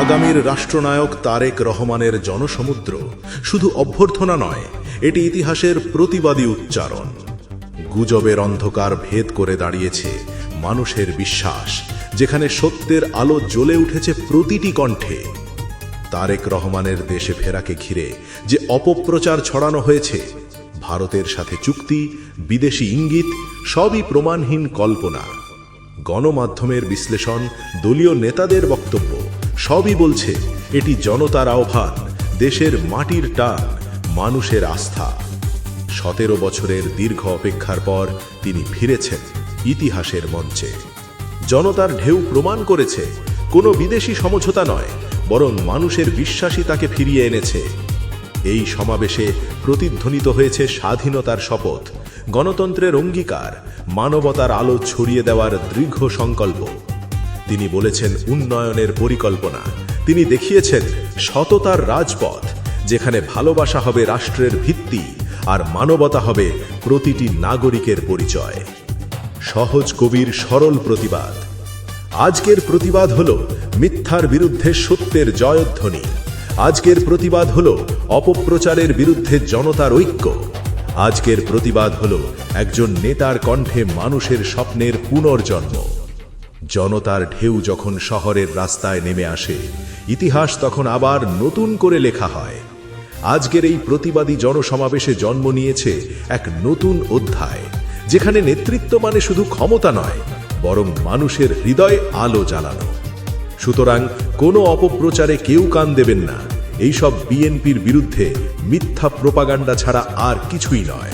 আগামীর রাষ্ট্রনায়ক তারেক রহমানের জনসমুদ্র শুধু অভ্যর্থনা নয়, এটি ইতিহাসের প্রতিবাদী উচ্চারণ। গুজবের অন্ধকার ভেদ করে দাঁড়িয়েছে মানুষের বিশ্বাস, যেখানে সত্যের আলো জ্বলে উঠেছে প্রতিটি কণ্ঠে। তারেক রহমানের দেশে ফেরাকে ঘিরে যে অপপ্রচার ছড়ানো হয়েছে, ভারতের সাথে চুক্তি, বিদেশি ইঙ্গিত, সবই প্রমাণহীন কল্পনা। গণমাধ্যমের বিশ্লেষণ, দলীয় নেতাদের বক্তব্য, সবই বলছে এটি জনতার আহ্বান, দেশের মাটির টান, মানুষের আস্থা। 17 বছরের দীর্ঘ অপেক্ষার পর তিনি ফিরেছেন ইতিহাসের মঞ্চে। জনতার ঢেউ প্রমাণ করেছে কোনো বিদেশি সমঝোতা নয়, বরং মানুষের বিশ্বাসই তাকে ফিরিয়ে এনেছে। এই সমাবেশে প্রতিধ্বনিত হয়েছে স্বাধীনতার শপথ, গণতন্ত্রের অঙ্গীকার, মানবতার আলো ছড়িয়ে দেওয়ার দৃঢ় সংকল্প। তিনি বলেছেন উন্নয়নের পরিকল্পনা, তিনি দেখিয়েছেন সততার রাজপথ, যেখানে ভালোবাসা হবে রাষ্ট্রের ভিত্তি আর মানবতা হবে প্রতিটি নাগরিকের পরিচয়। সহজ কবির সরল প্রতিবাদ। আজকের প্রতিবাদ হলো মিথ্যার বিরুদ্ধে সত্যের জয়ধ্বনি। আজকের প্রতিবাদ হলো অপপ্রচারের বিরুদ্ধে জনতার ঐক্য। আজকের প্রতিবাদ হলো একজন নেতার কণ্ঠে মানুষের স্বপ্নের পুনর্জন্ম। জনতার ঢেউ যখন শহরের রাস্তায় নেমে আসে, ইতিহাস তখন আবার নতুন করে লেখা হয়। আজকের এই প্রতিবাদী জনসমাবেশে জন্ম নিয়েছে এক নতুন অধ্যায়, যেখানে নেতৃত্ব মানে শুধু ক্ষমতা নয়, বরং মানুষের হৃদয়ে আলো জ্বালানো। সুতরাং কোনো অপপ্রচারে কেউ কান দেবেন না। এইসব বিএনপির বিরুদ্ধে মিথ্যা প্রোপাগান্ডা ছাড়া আর কিছুই নয়।